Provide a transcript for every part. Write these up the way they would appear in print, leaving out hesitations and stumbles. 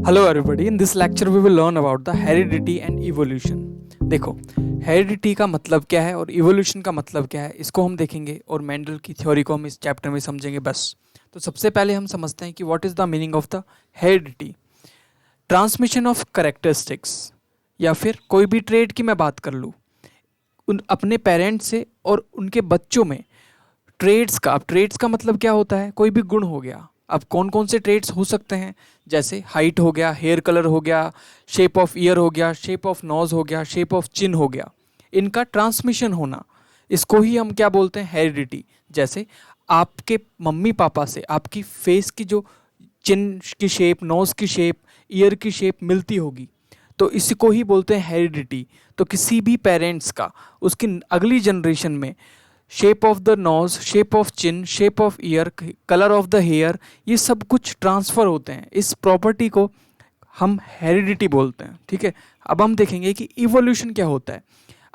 Hello everybody, in this lecture we will learn about the heredity and evolution। देखो, heredity का मतलब क्या है और इवोल्यूशन का मतलब क्या है, इसको हम देखेंगे और मेंडल की थ्योरी को हम इस चैप्टर में समझेंगे बस। तो सबसे पहले हम समझते हैं कि what is the meaning of the heredity. Transmission of characteristics, या फिर कोई भी ट्रेड की मैं बात कर लूँ उन अपने पेरेंट्स से और उनके बच्चों में ट्रेड्स का। अब ट्रेड्स का मतलब क्या होता है, कोई भी गुण हो गया। अब कौन कौन से ट्रेड्स हो सकते हैं, जैसे हाइट हो गया, हेयर कलर हो गया, शेप ऑफ ईयर हो गया, शेप ऑफ नोज हो गया, शेप ऑफ चिन हो गया, इनका ट्रांसमिशन होना, इसको ही हम क्या बोलते हैं, हेरिडिटी। जैसे आपके मम्मी पापा से आपकी फेस की जो चिन की शेप, नोज की शेप, ईयर की शेप मिलती होगी, तो इसको ही बोलते हैं हेरिडिटी। तो किसी भी पेरेंट्स का उसकी अगली जनरेशन में shape of the nose, shape of chin, shape of ear, colour of the hair, ये सब कुछ ट्रांसफ़र होते हैं। इस प्रॉपर्टी को हम हेरिडिटी बोलते हैं। ठीक है, अब हम देखेंगे कि इवोल्यूशन क्या होता है।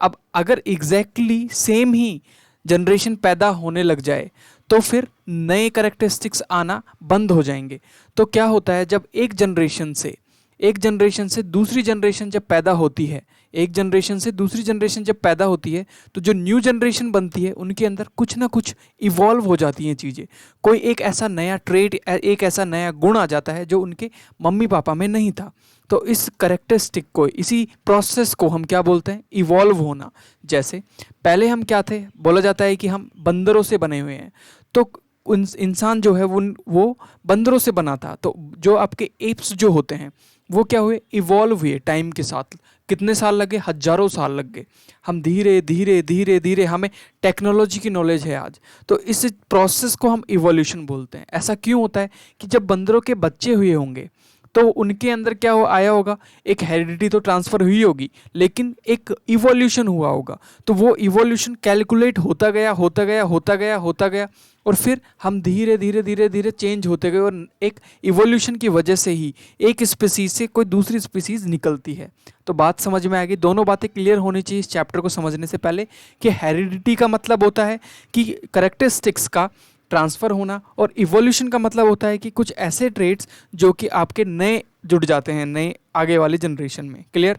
अब अगर एग्जैक्टली सेम ही जनरेशन पैदा होने लग जाए तो फिर नए करेक्टरिस्टिक्स आना बंद हो जाएंगे। तो क्या होता है, जब एक जनरेशन से दूसरी जनरेशन जब पैदा होती है, एक जनरेशन से दूसरी जनरेशन जब पैदा होती है, तो जो न्यू जनरेशन बनती है उनके अंदर कुछ ना कुछ इवॉल्व हो जाती हैं चीज़ें। कोई एक ऐसा नया ट्रेड, एक ऐसा नया गुण आ जाता है जो उनके मम्मी पापा में नहीं था। तो इस करेक्टरिस्टिक को, इसी प्रोसेस को हम क्या बोलते हैं, इवॉल्व होना। जैसे पहले हम क्या थे, बोला जाता है कि हम बंदरों से बने हुए हैं, तो इंसान जो है वो बंदरों से बना था। तो जो आपके एप्स जो होते हैं वो क्या हुए, इवॉल्व हुए टाइम के साथ। कितने साल लगे, हजारों साल लग गए। हम धीरे धीरे धीरे धीरे, हमें टेक्नोलॉजी की नॉलेज है आज, तो इस प्रोसेस को हम इवोल्यूशन बोलते हैं। ऐसा क्यों होता है कि जब बंदरों के बच्चे हुए होंगे तो उनके अंदर क्या आया होगा, एक हेरिडिटी तो ट्रांसफ़र हुई होगी, लेकिन एक इवोल्यूशन हुआ होगा। तो वो इवोल्यूशन कैलकुलेट होता गया होता गया होता गया होता गया, और फिर हम धीरे धीरे धीरे धीरे चेंज होते गए, और एक इवोल्यूशन की वजह से ही एक स्पीसीज से कोई दूसरी स्पीसीज निकलती है। तो बात समझ में आ गई। दोनों बातें क्लियर होनी चाहिए इस चैप्टर को समझने से पहले, कि हेरिडिटी का मतलब होता है कि करेक्टरिस्टिक्स का ट्रांसफ़र होना, और इवोल्यूशन का मतलब होता है कि कुछ ऐसे ट्रेड्स जो कि आपके नए जुड़ जाते हैं नए आगे वाली जनरेशन में। क्लियर।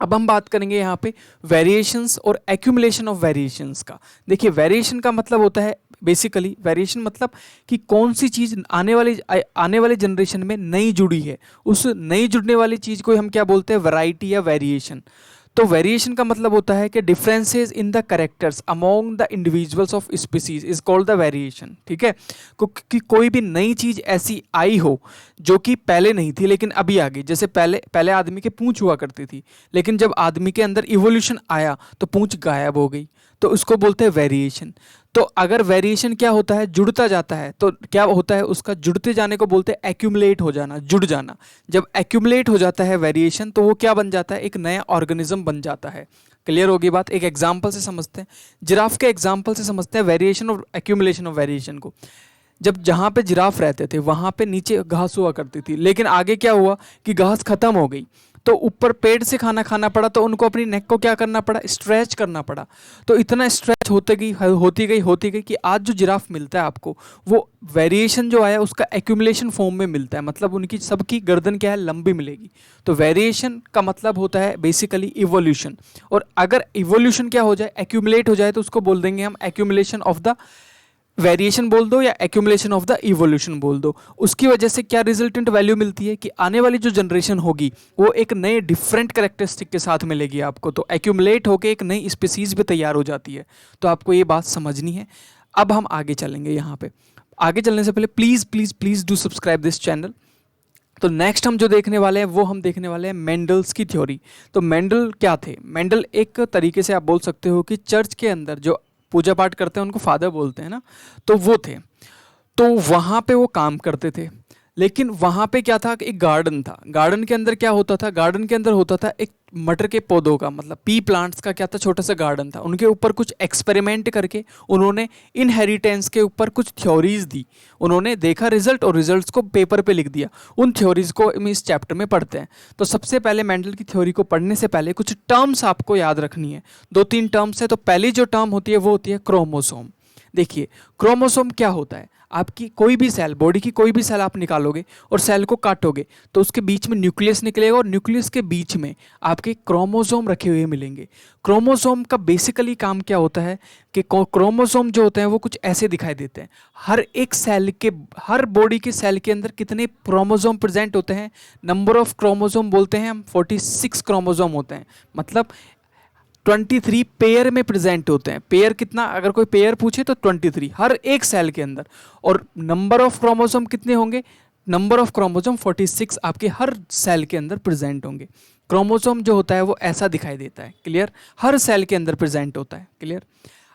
अब हम बात करेंगे यहाँ पे वेरिएशंस और एक्यूमुलेशन ऑफ वेरिएशंस का। देखिए, वेरिएशन का मतलब होता है, बेसिकली वेरिएशन मतलब कि कौन सी चीज़ आने वाले जनरेशन में नई जुड़ी है, उस नई जुड़ने वाली चीज़ को हम क्या बोलते हैं, वैरायटी या वेरिएशन। तो वेरिएशन का मतलब होता है कि differences in the characters among the individuals of species is called the variation. ठीक है, कि कोई भी नई चीज़ ऐसी आई हो जो कि पहले नहीं थी लेकिन अभी आ गई। जैसे पहले आदमी के पूंछ हुआ करती थी, लेकिन जब आदमी के अंदर इवोल्यूशन आया तो पूंछ गायब हो गई, तो उसको बोलते हैं वेरिएशन। तो अगर वेरिएशन क्या होता है, जुड़ता जाता है, तो क्या होता है, उसका जुड़ते जाने को बोलते हैं एक्यूमुलेट हो जाना, जुड़ जाना। जब एक्यूमुलेट हो जाता है वेरिएशन, तो वो क्या बन जाता है, एक नया ऑर्गेनिज्म बन जाता है। क्लियर होगी बात। एक एग्जाम्पल से समझते हैं, जिराफ के एग्जाम्पल से समझते हैं वेरिएशन और एक्यूमुलेशन ऑफ वेरिएशन को। जब जहाँ पे जिराफ रहते थे वहाँ पे नीचे घास हुआ करती थी, लेकिन आगे क्या हुआ कि घास खत्म हो गई, तो ऊपर पेड़ से खाना पड़ा, तो उनको अपनी नेक को क्या करना पड़ा, स्ट्रेच करना पड़ा। तो इतना स्ट्रेच होती गई कि आज जो जिराफ मिलता है आपको, वो वेरिएशन जो आया उसका एक्यूमुलेशन फॉर्म में मिलता है। मतलब उनकी सबकी गर्दन क्या है, लंबी मिलेगी। तो वेरिएशन का मतलब होता है बेसिकली इवोल्यूशन। और अगर इवोल्यूशन क्या हो जाए, एक्यूमुलेट हो जाए, तो उसको बोल देंगे हम एक्यूमुलेशन ऑफ द वेरिएशन बोल दो, या एक्यूमुलेशन ऑफ द इवोल्यूशन बोल दो। उसकी वजह से क्या रिजल्टेंट वैल्यू मिलती है कि आने वाली जो जनरेशन होगी वो एक नए डिफरेंट करेक्टरिस्टिक के साथ मिलेगी आपको। तो एक्यूमुलेट होकर एक नई स्पीसीज भी तैयार हो जाती है। तो आपको ये बात समझनी है। अब हम आगे चलेंगे। यहाँ पे आगे चलने से पहले please please please do subscribe this channel. तो नेक्स्ट हम जो देखने वाले हैं वो हम देखने वाले हैं मेंडल्स की थ्योरी। तो मेंडल क्या थे, मेंडल एक तरीके से आप बोल सकते हो कि चर्च के अंदर जो पूजा पाठ करते हैं उनको फादर बोलते हैं ना, तो वो थे। तो वहाँ पे वो काम करते थे, लेकिन वहाँ पे क्या था कि एक गार्डन था। गार्डन के अंदर क्या होता था, गार्डन के अंदर होता था एक मटर के पौधों का, मतलब पी प्लांट्स का क्या था, छोटा सा गार्डन था। उनके ऊपर कुछ एक्सपेरिमेंट करके उन्होंने इनहेरिटेंस के ऊपर कुछ थ्योरीज दी। उन्होंने देखा रिजल्ट, और रिजल्ट्स को पेपर पे लिख दिया। उन थ्योरीज को हम इस चैप्टर में पढ़ते हैं। तो सबसे पहले मेंडल की थ्योरी को पढ़ने से पहले कुछ टर्म्स आपको याद रखनी है। 2-3 टर्म्स है। तो पहली जो टर्म होती है वो होती है क्रोमोसोम। देखिए, क्रोमोसोम क्या होता है। आपकी कोई भी सेल, बॉडी की कोई भी सेल आप निकालोगे और सेल को काटोगे तो उसके बीच में न्यूक्लियस निकलेगा और न्यूक्लियस के बीच में आपके क्रोमोसोम रखे हुए मिलेंगे। क्रोमोसोम का बेसिकली काम क्या होता है कि क्रोमोसोम जो होते हैं वो कुछ ऐसे दिखाई देते हैं। हर एक सेल के, हर बॉडी के सेल के अंदर कितने क्रोमोसोम प्रेजेंट होते हैं, नंबर ऑफ क्रोमोसोम बोलते हैं हम, 46 क्रोमोसोम होते हैं, मतलब 23 पेयर में प्रेजेंट होते हैं। पेयर कितना, अगर कोई पेयर पूछे तो 23 हर एक सेल के अंदर। और नंबर ऑफ क्रोमोसोम कितने होंगे, नंबर ऑफ क्रोमोसोम 46 आपके हर सेल के अंदर प्रेजेंट होंगे। क्रोमोसोम जो होता है वो ऐसा दिखाई देता है, क्लियर, हर सेल के अंदर प्रेजेंट होता है, क्लियर।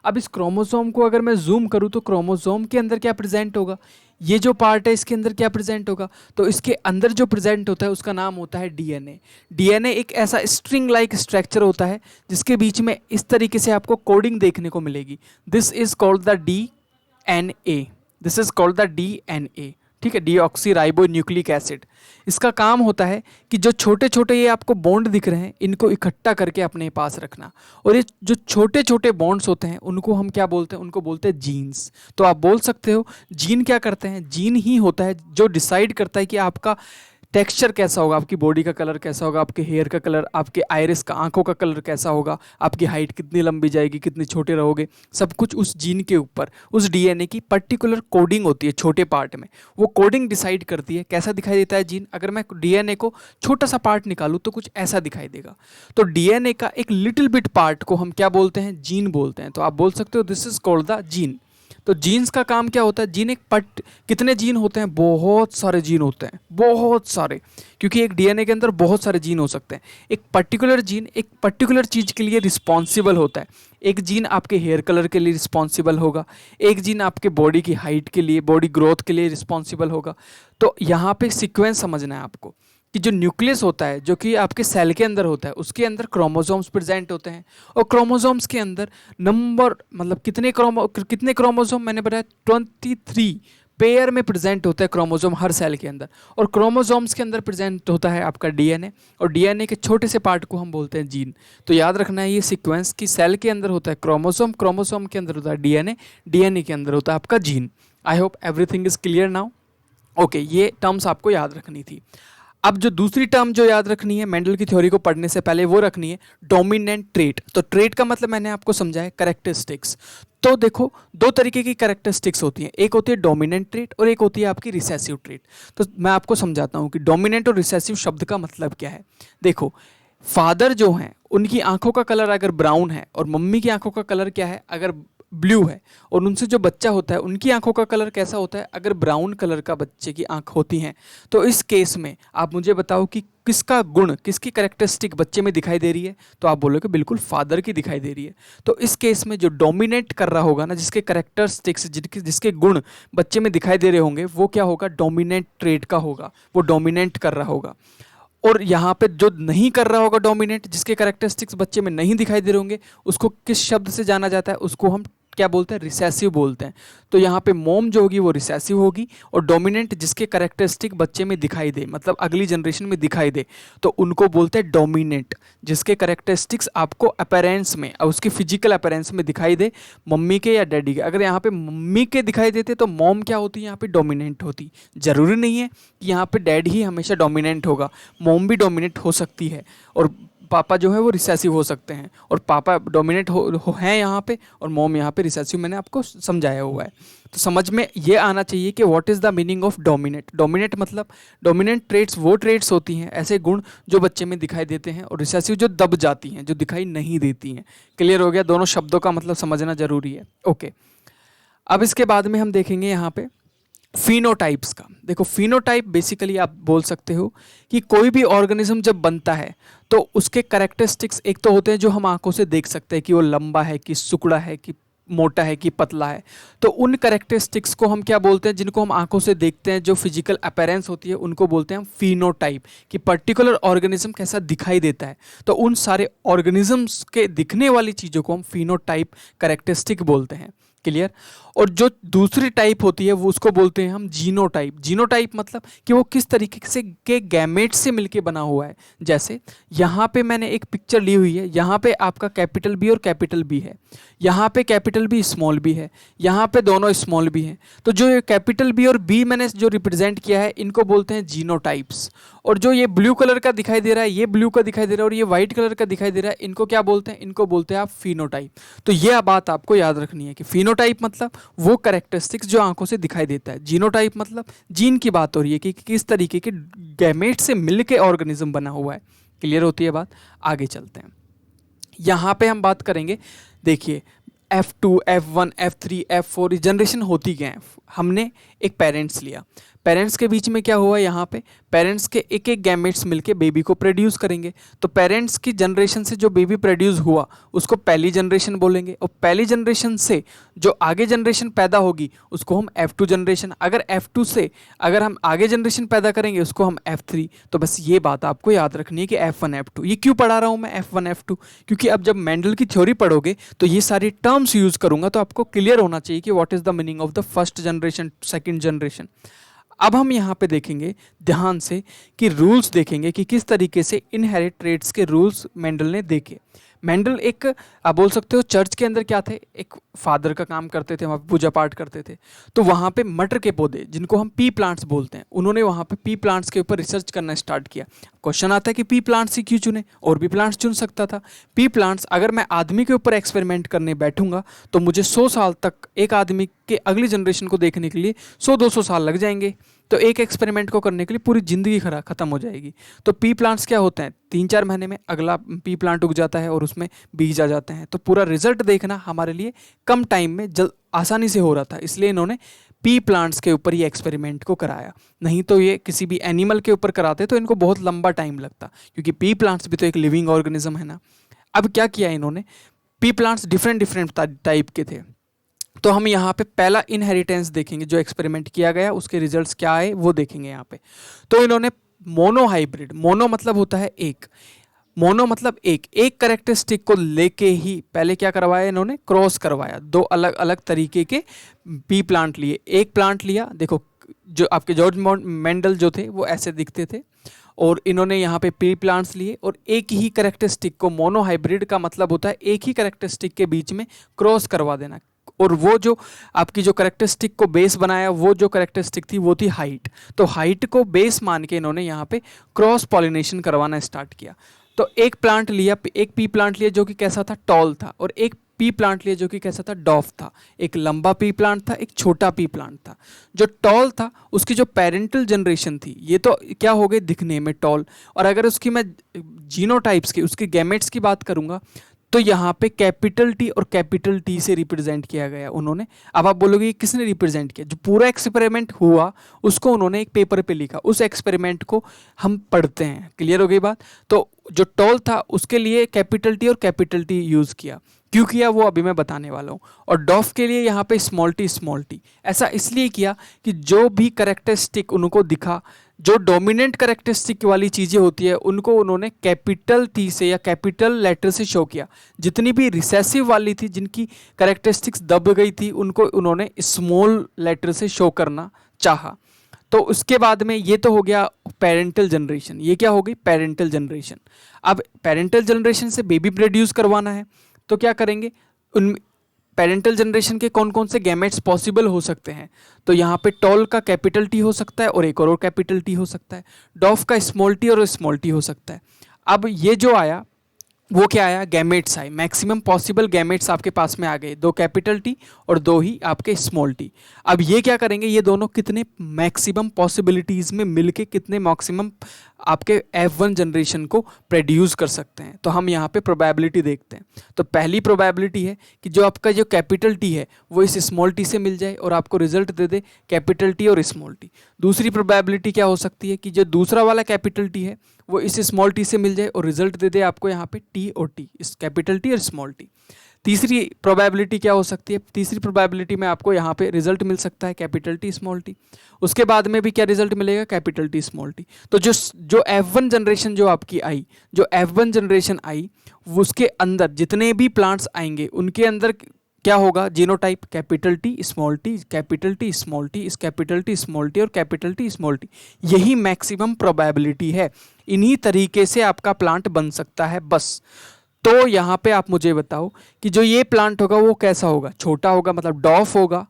अब इस क्रोमोसोम को अगर मैं जूम करूँ तो क्रोमोसोम के अंदर क्या प्रेजेंट होगा, ये जो पार्ट है इसके अंदर क्या प्रेजेंट होगा, तो इसके अंदर जो प्रेजेंट होता है उसका नाम होता है डीएनए। डीएनए एक ऐसा स्ट्रिंग लाइक स्ट्रक्चर होता है जिसके बीच में इस तरीके से आपको कोडिंग देखने को मिलेगी। This is called the DNA, this is called the DNA, ठीक है, डीऑक्सी राइबो न्यूक्लिक एसिड। इसका काम होता है कि जो छोटे छोटे ये आपको बॉन्ड दिख रहे हैं इनको इकट्ठा करके अपने पास रखना, और ये जो छोटे छोटे बॉन्ड्स होते हैं उनको हम क्या बोलते हैं, उनको बोलते हैं जीन्स। तो आप बोल सकते हो जीन क्या करते हैं, जीन ही होता है जो डिसाइड करता है कि आपका टेक्सचर कैसा होगा, आपकी बॉडी का कलर कैसा होगा, आपके हेयर का कलर, आपके आइरिस का, आंखों का कलर कैसा होगा, आपकी हाइट कितनी लंबी जाएगी, कितने छोटे रहोगे, सब कुछ उस जीन के ऊपर, उस डीएनए की पर्टिकुलर कोडिंग होती है छोटे पार्ट में। वो कोडिंग डिसाइड करती है कैसा दिखाई देता है जीन। अगर मैं डीएनए को छोटा सा पार्ट निकालूं तो कुछ ऐसा दिखाई देगा। तो डीएनए का एक लिटिल बिट पार्ट को हम क्या बोलते हैं, जीन बोलते हैं। तो आप बोल सकते हो this is called the gene. तो जीन्स का काम क्या होता है, जीन एक कितने जीन होते हैं, बहुत सारे जीन होते हैं, बहुत सारे, क्योंकि एक डीएनए के अंदर बहुत सारे जीन हो सकते हैं। एक पर्टिकुलर जीन एक पर्टिकुलर चीज़ के लिए रिस्पॉन्सिबल होता है। एक जीन आपके हेयर कलर के लिए रिस्पॉन्सिबल होगा, एक जीन आपके बॉडी की हाइट के लिए, बॉडी ग्रोथ के लिए रिस्पॉन्सिबल होगा। तो यहाँ पे सीक्वेंस समझना है आपको कि जो न्यूक्लियस होता है जो कि आपके सेल के अंदर होता है उसके अंदर क्रोमोसोम्स प्रेजेंट होते हैं, और क्रोमोसोम्स के अंदर नंबर, मतलब कितने क्रोमोसोम, मैंने बताया 23 पेयर में प्रेजेंट होता है क्रोमोसोम हर सेल के अंदर। और क्रोमोसोम्स के अंदर प्रेजेंट होता है आपका डीएनए, और डीएनए के छोटे से पार्ट को हम बोलते हैं जीन। तो याद रखना है ये सीक्वेंस कि सेल के अंदर होता है क्रोमोसोम, क्रोमोसोम के अंदर होता है डीएनए, डीएनए के अंदर होता है आपका gene. I hope everything is clear now. Okay, ये टर्म्स आपको याद रखनी थी। अब जो दूसरी टर्म जो याद रखनी है मेंडल की थ्योरी को पढ़ने से पहले, वो रखनी है डोमिनेंट ट्रेट। तो ट्रेट का मतलब मैंने आपको समझाया कैरेक्टरिस्टिक्स। तो देखो दो तरीके की कैरेक्टरिस्टिक्स होती हैं, एक होती है डोमिनेंट ट्रेट और एक होती है आपकी रिसेसिव ट्रेट। तो मैं आपको समझाता हूँ कि डोमिनेंट और रिसेसिव शब्द का मतलब क्या है। देखो फादर जो हैं उनकी आंखों का कलर अगर ब्राउन है और मम्मी की आंखों का कलर क्या है, अगर ब्लू है, और उनसे जो बच्चा होता है उनकी आंखों का कलर कैसा होता है, अगर ब्राउन कलर का बच्चे की आंख होती हैं, तो इस केस में आप मुझे बताओ कि किसका गुण, किसकी कैरेक्टरिस्टिक बच्चे में दिखाई दे रही है, तो आप बोलोगे बिल्कुल फादर की दिखाई दे रही है। तो इस केस में जो डोमिनेट कर रहा होगा ना, जिसके कैरेक्टरिस्टिक्स, जिसके गुण बच्चे में दिखाई दे रहे होंगे, वो क्या होगा, डोमिनेंट ट्रेट का होगा, वो डोमिनेट कर रहा होगा। और यहाँ पे जो नहीं कर रहा होगा डोमिनेट, जिसके कैरेक्टरिस्टिक्स बच्चे में नहीं दिखाई दे रहे होंगे, उसको किस शब्द से जाना जाता है, उसको हम क्या बोलते हैं, रिसेसिव बोलते हैं। तो यहाँ पे मोम जो होगी वो रिसेसिव होगी, और डोमिनेंट जिसके कैरेक्टरिस्टिक बच्चे में दिखाई दे, मतलब अगली जनरेशन में दिखाई दे, तो उनको बोलते हैं डोमिनेंट, जिसके कैरेक्टरिस्टिक्स आपको अपीयरेंस में, उसकी फिजिकल अपीयरेंस में दिखाई दे, मम्मी के या डैडी के। अगर यहाँ पे मम्मी के दिखाई देते तो मॉम क्या होती है, यहाँ पे डोमिनेंट होती। जरूरी नहीं है कि यहाँ पे डैड ही हमेशा डोमिनेंट होगा, मॉम भी डोमिनेंट हो सकती है, और पापा जो है वो रिसेसिव हो सकते हैं, और पापा डोमिनेट हैं यहाँ पे, और मॉम यहाँ पे रिसेसिव, मैंने आपको समझाया हुआ है। तो समझ में ये आना चाहिए कि what is the meaning of dominate. Dominate मतलब, डोमिनेंट ट्रेट्स वो ट्रेट्स होती हैं, ऐसे गुण जो बच्चे में दिखाई देते हैं, और रिसेसिव जो दब जाती हैं, जो दिखाई नहीं देती हैं। क्लियर हो गया, दोनों शब्दों का मतलब समझना जरूरी है। ओके, अब इसके बाद में हम देखेंगे यहाँ पे फिनोटाइप्स का। देखो फिनोटाइप बेसिकली आप बोल सकते हो कि कोई भी ऑर्गेनिज्म जब बनता है तो उसके कैरेक्टरिस्टिक्स एक तो होते हैं जो हम आंखों से देख सकते हैं कि वो लंबा है, कि सुकड़ा है, कि मोटा है, कि पतला है। तो उन कैरेक्टरिस्टिक्स को हम क्या बोलते हैं, जिनको हम आंखों से देखते हैं, जो फिजिकल अपीयरेंस होती है, उनको बोलते हैं हम फिनोटाइप, कि पर्टिकुलर ऑर्गेनिज्म कैसा दिखाई देता है। तो उन सारे ऑर्गेनिजम्स के दिखने वाली चीज़ों को हम फिनोटाइप कैरेक्टरिस्टिक बोलते हैं। क्लियर। और जो दूसरी टाइप होती है वो उसको बोलते हैं हम जीनोटाइप। जीनोटाइप मतलब कि वो किस तरीके से के गैमेट्स से मिलके बना हुआ है। जैसे यहाँ पे मैंने एक पिक्चर ली हुई है, यहाँ पे आपका कैपिटल बी और कैपिटल बी है, यहाँ पे कैपिटल बी स्मॉल बी है, यहाँ पे दोनों स्मॉल बी हैं। तो जो ये कैपिटल बी और बी मैंने जो रिप्रेजेंट किया है इनको बोलते हैं जीनोटाइप्स। और जो ये ब्लू कलर का दिखाई दे रहा है, ये ब्लू का दिखाई दे रहा है और ये व्हाइट कलर का दिखाई दे रहा है, इनको क्या बोलते हैं? इनको बोलते हैं आप फिनोटाइप। तो ये बात आपको याद रखनी है कि फिनोटाइप मतलब वो कैरेक्टरिस्टिक्स जो आंखों से दिखाई देता है, जीनोटाइप मतलब जीन की बात हो रही है कि किस तरीके के गैमेट से मिलके ऑर्गेनिज्म बना हुआ है। क्लियर होती है बात? आगे चलते हैं। यहाँ पे हम बात करेंगे, देखिए F2, F1, F3, F4 generation होती क्या है। हमने एक पेरेंट्स लिया, पेरेंट्स के बीच में क्या हुआ, यहाँ पे पेरेंट्स के एक एक गैमेट्स मिलके बेबी को प्रोड्यूस करेंगे। तो पेरेंट्स की जनरेशन से जो बेबी प्रोड्यूस हुआ उसको पहली जनरेशन बोलेंगे, और पहली जनरेशन से जो आगे जनरेशन पैदा होगी उसको हम F2 जनरेशन, अगर F2 से अगर हम आगे जनरेशन पैदा करेंगे उसको हम F3। तो बस ये बात आपको याद रखनी है कि F1, F2। ये क्यों पढ़ा रहा हूँ मैं F1, F2? क्योंकि अब जब मेंडल की थ्योरी पढ़ोगे तो ये सारी टर्म्स यूज करूंगा, तो आपको क्लियर होना चाहिए कि what is the meaning of the first generation, second generation. अब हम यहाँ पे देखेंगे ध्यान से कि रूल्स देखेंगे कि किस तरीके से इनहेरिट ट्रेट्स के रूल्स मेंडल ने देखे। मेंडल एक, आप बोल सकते हो चर्च के अंदर क्या थे, एक फादर का काम करते थे, वहाँ पे पूजा पाठ करते थे। तो वहाँ पे मटर के पौधे जिनको हम पी प्लांट्स बोलते हैं, उन्होंने वहाँ पे पी प्लांट्स के ऊपर रिसर्च करना स्टार्ट किया। क्वेश्चन आता है कि पी प्लांट्स ही क्यों चुने, और भी प्लांट्स चुन सकता था। पी प्लांट्स, अगर मैं आदमी के ऊपर एक्सपेरिमेंट करने बैठूंगा तो मुझे 100 साल तक एक आदमी के अगली जनरेशन को देखने के लिए 100-200 साल लग जाएंगे। तो एक एक्सपेरिमेंट को करने के लिए पूरी ज़िंदगी खत्म हो जाएगी। तो पी प्लांट्स क्या होते हैं, 3-4 महीने में अगला पी प्लांट उग जाता है और उसमें बीज आ जाते हैं। तो पूरा रिजल्ट देखना हमारे लिए कम टाइम में आसानी से हो रहा था, इसलिए इन्होंने पी प्लांट्स के ऊपर ये एक्सपेरिमेंट को कराया। नहीं तो ये किसी भी एनिमल के ऊपर कराते तो इनको बहुत लंबा टाइम लगता, क्योंकि पी प्लांट्स भी तो एक लिविंग ऑर्गेनिज्म है ना। अब क्या किया इन्होंने, पी प्लांट्स डिफरेंट टाइप के थे। तो हम यहाँ पे पहला इनहेरिटेंस देखेंगे, जो एक्सपेरिमेंट किया गया उसके रिजल्ट्स क्या आए वो देखेंगे यहाँ पे। तो इन्होंने मोनो हाइब्रिड, मोनो मतलब होता है एक, मोनो मतलब एक कैरेक्टरिस्टिक को लेके ही पहले क्या करवाया इन्होंने, क्रॉस करवाया। दो अलग अलग तरीके के पी प्लांट लिए, एक प्लांट लिया, देखो जो आपके जॉर्ज मेंडल जो थे वो ऐसे दिखते थे, और इन्होंने यहाँ पे पी प्लांट्स लिए और एक ही कैरेक्टरिस्टिक को, मोनो हाइब्रिड का मतलब होता है एक ही कैरेक्टरिस्टिक के बीच में क्रॉस करवा देना। और वो जो आपकी जो कैरेक्टरिस्टिक को बेस बनाया, वो जो कैरेक्टरिस्टिक थी वो थी हाइट। तो हाइट को बेस मान के इन्होंने यहाँ पे क्रॉस पॉलिनेशन करवाना स्टार्ट किया। तो एक प्लांट लिया, एक पी प्लांट लिया जो कि कैसा था, टॉल था, और एक पी प्लांट लिया जो कि कैसा था, डॉफ था। एक लंबा पी प्लांट था, एक छोटा पी प्लांट था। जो टॉल था उसकी जो पेरेंटल जनरेशन थी, ये तो क्या हो गई दिखने में टॉल, और अगर उसकी मैं जीनोटाइप्स की, उसके गैमेट्स की बात करूंगा तो यहाँ पे कैपिटल टी और कैपिटल टी से रिप्रेजेंट किया गया उन्होंने। अब आप बोलोगे ये किसने रिप्रेजेंट किया, जो पूरा एक्सपेरिमेंट हुआ उसको उन्होंने एक पेपर पे लिखा, उस एक्सपेरिमेंट को हम पढ़ते हैं। क्लियर हो गई बात? तो जो टॉल था उसके लिए कैपिटल टी और कैपिटल टी यूज़ किया, क्यों किया वो अभी मैं बताने वाला हूँ। और डॉफ के लिए यहाँ पे स्मॉल टी ऐसा इसलिए किया कि जो भी करेक्टरिस्टिक उनको दिखा, जो डोमिनेंट करेक्टरिस्टिक वाली चीज़ें होती है उनको उन्होंने कैपिटल टी से या कैपिटल लेटर से शो किया। जितनी भी रिसेसिव वाली थी, जिनकी करेक्टरिस्टिक्स दब गई थी, उनको उन्होंने स्मॉल लेटर से शो करना चाहा। तो उसके बाद में ये तो हो गया पेरेंटल जनरेशन, ये क्या हो गई पेरेंटल जनरेशन। अब पेरेंटल जनरेशन से बेबी प्रोड्यूस करवाना है तो क्या करेंगे, उन पेरेंटल जनरेशन के कौन कौन से गैमेट्स पॉसिबल हो सकते हैं। तो यहाँ पे टॉल का कैपिटल टी हो सकता है और एक और कैपिटल टी हो सकता है, डॉफ का स्मॉल टी और स्मॉल टी हो सकता है। अब ये जो आया वो क्या आया, गैमेट्स आए, मैक्सिमम पॉसिबल गैमेट्स आपके पास में आ गए, 2 कैपिटल टी और 2 ही आपके स्मॉल टी। अब ये क्या करेंगे, ये दोनों कितने मैक्सिमम पॉसिबिलिटीज़ में मिलके कितने मैक्सिमम आपके F1 जनरेशन को प्रोड्यूस कर सकते हैं। तो हम यहाँ पे प्रोबेबिलिटी देखते हैं। तो पहली प्रोबेबिलिटी है कि जो आपका जो कैपिटल टी है वो इस स्मॉल टी से मिल जाए और आपको रिजल्ट दे दे कैपिटल टी और स्मॉल टी। दूसरी प्रोबेबिलिटी क्या हो सकती है कि जो दूसरा वाला कैपिटल टी है वो इस स्मॉल टी से मिल जाए और रिजल्ट दे दे आपको यहाँ पे टी और टी, इस कैपिटल टी और स्मॉल टी। तीसरी प्रोबेबिलिटी क्या हो सकती है, तीसरी प्रोबेबिलिटी में आपको यहाँ पे रिजल्ट मिल सकता है कैपिटल टी स्मॉल टी। उसके बाद में भी क्या रिजल्ट मिलेगा, कैपिटल टी स्मॉल टी। तो जो F1 जनरेशन जो आपकी आई, जो F1 जनरेशन आई उसके अंदर जितने भी प्लांट्स आएंगे उनके अंदर क्या होगा genotype, capital T small T, capital T small T, इस कैपिटल टी स्मॉल टी और कैपिटल टी स्मॉल टी। यही मैक्सिमम प्रोबेबिलिटी है, इन्हीं तरीके से आपका प्लांट बन सकता है बस। तो यहाँ पे आप मुझे बताओ कि जो ये प्लांट होगा वो कैसा होगा, छोटा होगा मतलब डॉफ होगा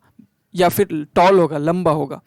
या फिर टॉल होगा, लंबा होगा।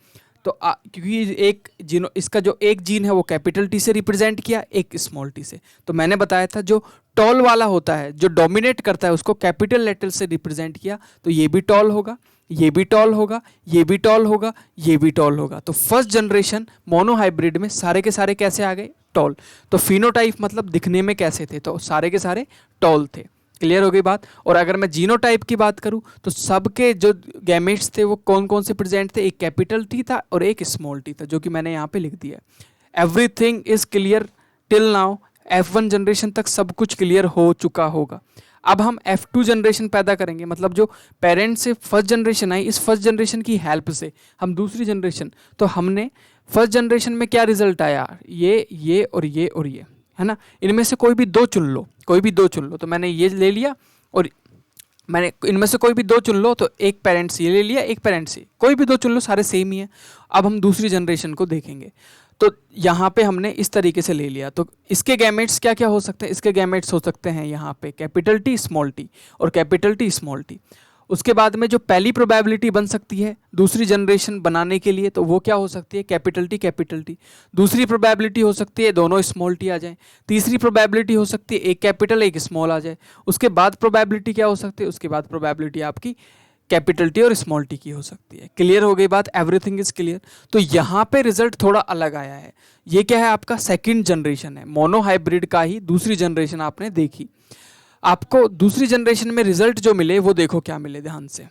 तो क्योंकि एक जीनो, इसका जो एक जीन है वो कैपिटल टी से रिप्रेजेंट किया, एक स्मॉल टी से। तो मैंने बताया था जो टॉल वाला होता है, जो डोमिनेट करता है, उसको कैपिटल लेटर से रिप्रेजेंट किया, तो ये भी टॉल होगा, ये भी टॉल होगा, ये भी टॉल होगा, ये भी टॉल होगा। तो फर्स्ट जनरेशन मोनोहाइब्रिड में सारे के सारे कैसे आ गए, टॉल। तो फिनोटाइप मतलब दिखने में कैसे थे, तो सारे के सारे टॉल थे। क्लियर हो गई बात। और अगर मैं जीनोटाइप की बात करूं तो सबके जो गैमेट्स थे वो कौन कौन से प्रेजेंट थे, एक कैपिटल टी था और एक स्मॉल टी था, जो कि मैंने यहाँ पे लिख दिया है। Everything is clear till now. F1 generation तक सब कुछ क्लियर हो चुका होगा। अब हम F2 जनरेशन पैदा करेंगे, मतलब जो पेरेंट से फर्स्ट जनरेशन आई, इस फर्स्ट जनरेशन की हेल्प से हम दूसरी जनरेशन, तो हमने फर्स्ट जनरेशन में क्या रिजल्ट आया, ये और ये और ये, है ना। इनमें से कोई भी दो चुन लो, कोई भी दो चुन लो। तो मैंने ये ले लिया और मैंने इनमें से कोई भी दो चुन लो, तो एक पेरेंट से ये ले लिया, एक पेरेंट से, कोई भी दो चुन लो, सारे सेम ही है। अब हम दूसरी जनरेशन को देखेंगे, तो यहाँ पे हमने इस तरीके से ले लिया। तो इसके गैमेट्स क्या क्या हो सकते हैं, इसके गैमेट्स हो सकते हैं यहाँ पे कैपिटल टी स्मॉल टी और कैपिटल टी स्मॉल टी। उसके बाद में जो पहली प्रोबेबिलिटी बन सकती है दूसरी जनरेशन बनाने के लिए, तो वो क्या हो सकती है, कैपिटल टी कैपिटल टी। दूसरी प्रोबेबिलिटी हो सकती है दोनों स्मॉल टी आ जाए। तीसरी प्रोबेबिलिटी हो सकती है एक कैपिटल एक स्मॉल आ जाए। उसके बाद प्रोबेबिलिटी क्या हो सकती है, उसके बाद प्रोबेबिलिटी आपकी कैपिटल टी और स्मॉल टी की हो सकती है। क्लियर हो गई बात, एवरीथिंग इज क्लियर। तो यहाँ पे रिजल्ट थोड़ा अलग आया है। ये क्या है, आपका सेकंड जनरेशन है, मोनोहाइब्रिड का ही दूसरी जनरेशन आपने देखी। आपको दूसरी जनरेशन में रिजल्ट जो मिले वो देखो क्या मिले, ध्यान से।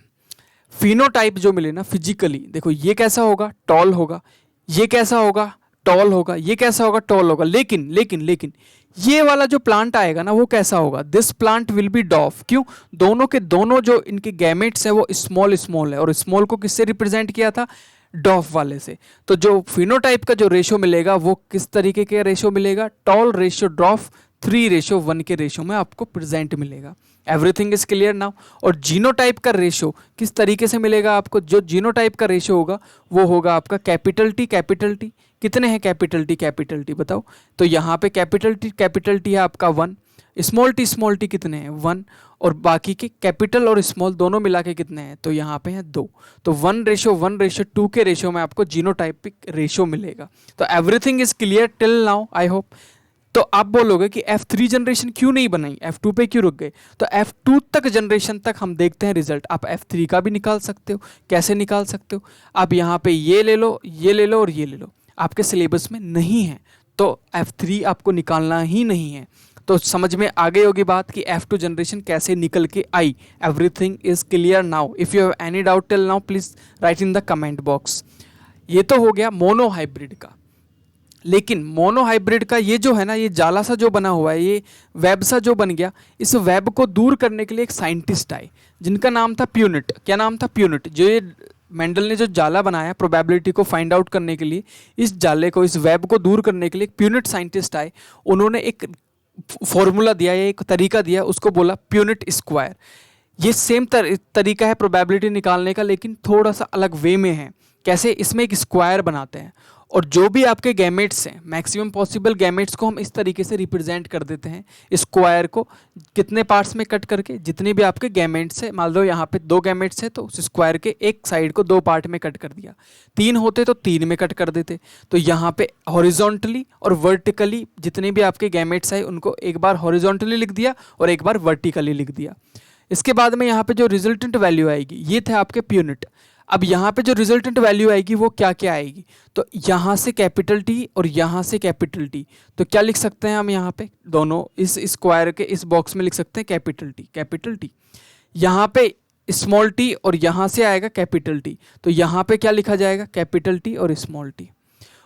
फिनोटाइप जो मिले ना फिजिकली, देखो ये कैसा होगा, टॉल होगा, ये कैसा होगा, टॉल होगा, ये कैसा होगा, टॉल होगा। लेकिन लेकिन लेकिन ये वाला जो प्लांट आएगा ना वो कैसा होगा, दिस प्लांट विल बी डॉफ। क्यों, दोनों के दोनों जो इनके गैमेट्स हैं वो स्मॉल स्मॉल है, और स्मॉल को किससे रिप्रेजेंट किया था, डॉफ वाले से। तो जो फिनोटाइप का जो रेशो मिलेगा वो किस तरीके के रेशो मिलेगा, टॉल रेशियो डॉफ 3:1 के रेशो में आपको प्रेजेंट मिलेगा। Everything is clear now. और जीनोटाइप का रेशो किस तरीके से मिलेगा आपको, जो जीनोटाइप का रेशो होगा वो होगा आपका कैपिटल टी कैपिटल टी। कितने हैं कैपिटल टी बताओ। तो यहाँ पे कैपिटल टी है आपका 1, स्मॉल टी कितने हैं 1, और बाकी के कैपिटल और स्मॉल दोनों मिला के कितने हैं, तो यहाँ पे हैं 2। तो 1:2 के रेशो में आपको जीनोटाइपिक रेशो मिलेगा। तो everything is clear till now, I hope. तो आप बोलोगे कि F3 जनरेशन क्यों नहीं बनाई, F2 पे क्यों रुक गए। तो F2 तक जनरेशन तक हम देखते हैं रिजल्ट। आप F3 का भी निकाल सकते हो। कैसे निकाल सकते हो, आप यहाँ पे ये ले लो, ये ले लो और ये ले लो। आपके सिलेबस में नहीं है तो F3 आपको निकालना ही नहीं है। तो समझ में आ गई होगी बात कि F2 जनरेशन कैसे निकल के आई। Everything is clear now. If you have any doubt till now please write in the comment box. ये तो हो गया मोनोहाइब्रिड का। लेकिन मोनोहाइब्रिड का ये जो है ना, ये जाला सा जो बना हुआ है, ये वेब सा जो बन गया, इस वेब को दूर करने के लिए एक साइंटिस्ट आए जिनका नाम था प्यूनिट। क्या नाम था, प्यूनिट। जो ये मेंडल ने जो जाला बनाया प्रोबेबिलिटी को फाइंड आउट करने के लिए, इस जाले को, इस वेब को दूर करने के लिए एक प्यूनिट साइंटिस्ट आए। उन्होंने एक फॉर्मूला दिया, एक तरीका दिया, उसको बोला प्यूनिट स्क्वायर। ये सेम तरीका है प्रोबेबिलिटी निकालने का, लेकिन थोड़ा सा अलग वे में है। कैसे, इसमें एक स्क्वायर बनाते हैं और जो भी आपके गैमेट्स हैं, मैक्सिमम पॉसिबल गैमेट्स को हम इस तरीके से रिप्रेजेंट कर देते हैं स्क्वायर को। कितने पार्ट्स में कट करके, जितने भी आपके गैमेट्स हैं, मान लो यहाँ पे 2 गैमेट्स हैं तो उस स्क्वायर के एक साइड को 2 पार्ट में कट कर दिया। 3 होते तो 3 में कट कर देते। तो यहाँ पे हॉरिजॉन्टली और वर्टिकली जितने भी आपके गैमेट्स हैं उनको एक बार हॉरिजॉन्टली लिख दिया और एक बार वर्टिकली लिख दिया। इसके बाद में यहाँ पे जो रिजल्टेंट वैल्यू आएगी, ये थे आपके प्यूनिट। अब यहाँ पे जो रिजल्टेंट वैल्यू आएगी वो क्या क्या आएगी, तो यहाँ से कैपिटल टी और यहाँ से कैपिटल टी। तो क्या लिख सकते हैं हम यहाँ पे, दोनों इस स्क्वायर के इस बॉक्स में लिख सकते हैं कैपिटल टी। यहाँ पे स्मॉल टी और यहाँ से आएगा कैपिटल टी। तो यहाँ पे क्या लिखा जाएगा, कैपिटल टी और स्मॉल टी।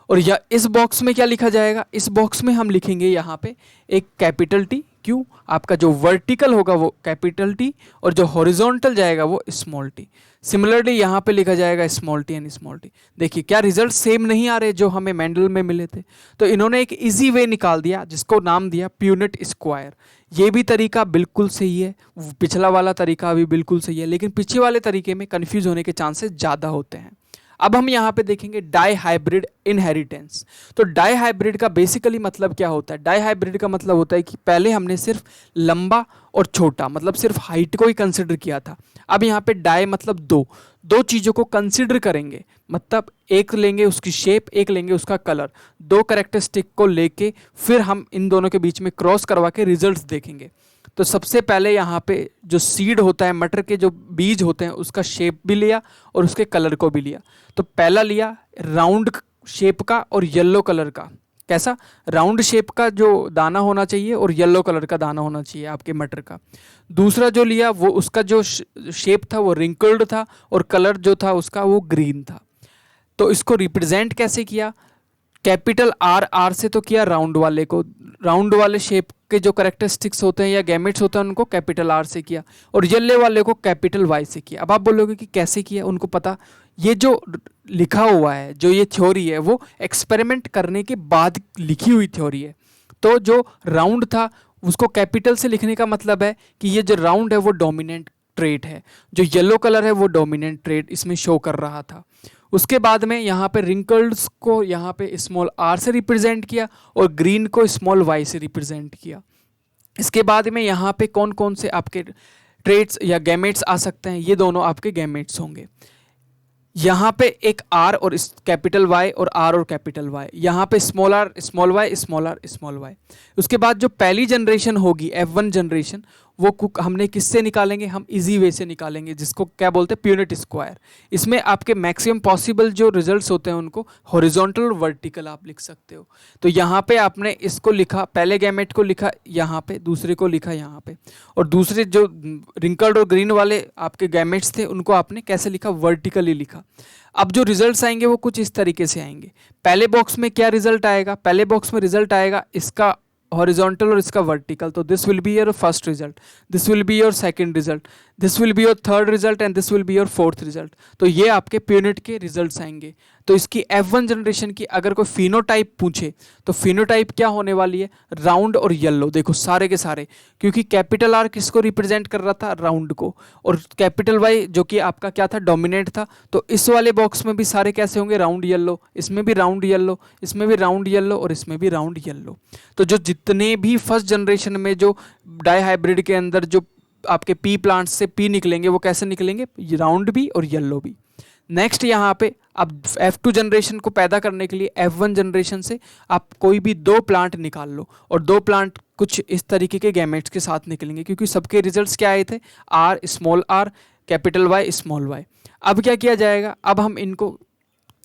और या इस बॉक्स में क्या लिखा जाएगा, इस बॉक्स में हम लिखेंगे यहाँ पे एक कैपिटल टी क्यों? आपका जो वर्टिकल होगा वो कैपिटल टी और जो हॉरिजॉन्टल जाएगा वो स्मॉल टी। सिमिलरली यहाँ पे लिखा जाएगा small T and small T. देखिए क्या रिजल्ट सेम नहीं आ रहे जो हमें मेंडल में मिले थे। तो इन्होंने एक इजी वे निकाल दिया जिसको नाम दिया प्यूनेट स्क्वायर। ये भी तरीका बिल्कुल सही है, पिछला वाला तरीका भी बिल्कुल सही है, लेकिन पीछे वाले तरीके में कन्फ्यूज होने के चांसेस ज़्यादा होते हैं। अब हम यहाँ पे देखेंगे डाई हाइब्रिड इनहेरिटेंस। तो डाई हाइब्रिड का बेसिकली मतलब क्या होता है? डाई हाइब्रिड का मतलब होता है कि पहले हमने सिर्फ लंबा और छोटा मतलब सिर्फ हाइट को ही कंसिडर किया था। अब यहाँ पे डाई मतलब दो दो चीज़ों को कंसिडर करेंगे, मतलब एक लेंगे उसकी शेप, एक लेंगे उसका कलर, दो कैरेक्टरिस्टिक को लेके फिर हम इन दोनों के बीच में क्रॉस करवा के रिजल्ट्स देखेंगे। तो सबसे पहले यहाँ पे जो सीड होता है, मटर के जो बीज होते हैं, उसका शेप भी लिया और उसके कलर को भी लिया। तो पहला लिया राउंड शेप का और येलो कलर का। कैसा? राउंड शेप का जो दाना होना चाहिए और येलो कलर का दाना होना चाहिए आपके मटर का। दूसरा जो लिया वो उसका जो शेप था वो रिंकल्ड था और कलर जो था उसका वो ग्रीन था। तो इसको रिप्रेजेंट कैसे किया? कैपिटल आर, आर से तो किया राउंड वाले को, राउंड वाले शेप के जो कैरेक्टरिस्टिक्स होते हैं या गैमेट्स होते हैं उनको कैपिटल आर से किया, और येलो वाले को कैपिटल वाई से किया। अब आप बोलोगे कि कैसे किया, उनको पता, ये जो लिखा हुआ है, जो ये थ्योरी है वो एक्सपेरिमेंट करने के बाद लिखी हुई थ्योरी है। तो जो राउंड था उसको कैपिटल से लिखने का मतलब है कि ये जो राउंड है वो डोमिनेंट ट्रेट है, जो येलो कलर है वो डोमिनेंट ट्रेट इसमें शो कर रहा था। उसके बाद में यहाँ पे रिंकल्स को यहाँ पे स्मॉल आर से रिप्रेजेंट किया और ग्रीन को स्मॉल वाई से रिप्रेजेंट किया। इसके बाद में यहाँ पे कौन कौन से आपके ट्रेट्स या गैमेट्स आ सकते हैं, ये दोनों आपके गैमेट्स होंगे। यहाँ पे एक आर और कैपिटल वाई और आर और कैपिटल वाई, यहाँ पे small R small Y small R small Y. उसके बाद जो पहली जनरेशन होगी F1 जनरेशन, वो हमने किससे निकालेंगे? हम इजी वे से निकालेंगे, जिसको क्या बोलते हैं? Punnett square. इसमें आपके मैक्सिमम पॉसिबल जो रिजल्ट्स होते हैं उनको हॉरिजॉन्टल और वर्टिकल आप लिख सकते हो। तो यहाँ पे आपने इसको लिखा, पहले गैमेट को लिखा यहाँ पे, दूसरे को लिखा यहाँ पे, और दूसरे जो रिंकल्ड और ग्रीन वाले आपके गैमेट्स थे उनको आपने कैसे लिखा? वर्टिकली लिखा। अब जो रिजल्ट्स आएंगे वो कुछ इस तरीके से आएंगे। पहले बॉक्स में क्या रिजल्ट आएगा? पहले बॉक्स में रिजल्ट आएगा इसका हॉरिजॉन्टल और इसका वर्टिकल। तो this will be your first result, this will be your second result, this will be your third result and this will be your fourth result. तो ये आपके प्यूनेट के रिजल्ट्स आएंगे। तो इसकी F1 जनरेशन की अगर कोई फिनोटाइप पूछे तो फिनोटाइप क्या होने वाली है? राउंड और येलो। देखो सारे के सारे, क्योंकि कैपिटल आर किसको रिप्रेजेंट कर रहा था? राउंड को, और कैपिटल वाई जो कि आपका क्या था? डोमिनेंट था। तो इस वाले बॉक्स में भी सारे कैसे होंगे? राउंड येलो, इसमें भी राउंड येलो, इसमें भी राउंड येलो और इसमें भी राउंड येलो। तो जो जितने भी फर्स्ट जनरेशन में जो डाई हाइब्रिड के अंदर जो आपके पी प्लांट्स से पी निकलेंगे वो कैसे निकलेंगे? राउंड भी और येलो भी। नेक्स्ट यहाँ पे अब F2 जनरेशन को पैदा करने के लिए F1 जनरेशन से आप कोई भी दो प्लांट निकाल लो, और दो प्लांट कुछ इस तरीके के गैमेट्स के साथ निकलेंगे, क्योंकि सबके रिजल्ट्स क्या आए थे? R small R capital Y small Y. अब क्या किया जाएगा? अब हम इनको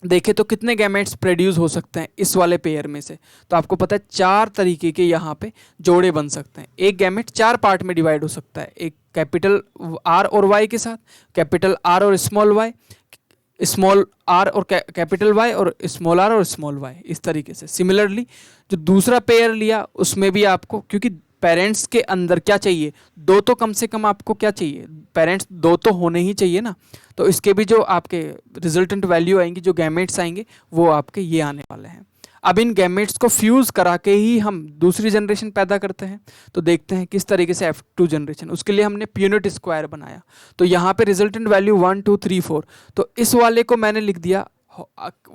देखें तो कितने गैमेट्स प्रोड्यूस हो सकते हैं इस वाले पेयर में से? तो आपको पता है 4 तरीके के यहाँ पे जोड़े बन सकते हैं। एक गैमेट 4 पार्ट में डिवाइड हो सकता है, एक कैपिटल आर और वाई के साथ, कैपिटल आर और स्मॉल वाई, स्मॉल आर और कैपिटल वाई, और स्मॉल आर और स्मॉल वाई, इस तरीके से। सिमिलरली जो दूसरा पेयर लिया उसमें भी आपको, क्योंकि पेरेंट्स के अंदर क्या चाहिए? दो तो कम से कम आपको क्या चाहिए? पेरेंट्स दो तो होने ही चाहिए ना। तो इसके भी जो आपके रिजल्टेंट वैल्यू आएंगी, जो गैमेट्स आएंगे, वो आपके ये आने वाले हैं। अब इन गैमेट्स को फ्यूज़ करा के ही हम दूसरी जनरेशन पैदा करते हैं। तो देखते हैं किस तरीके से F2 जनरेशन, उसके लिए हमने प्यूनेट स्क्वायर बनाया। तो यहाँ पे रिजल्टेंट वैल्यू 1 2 3 4, तो इस वाले को मैंने लिख दिया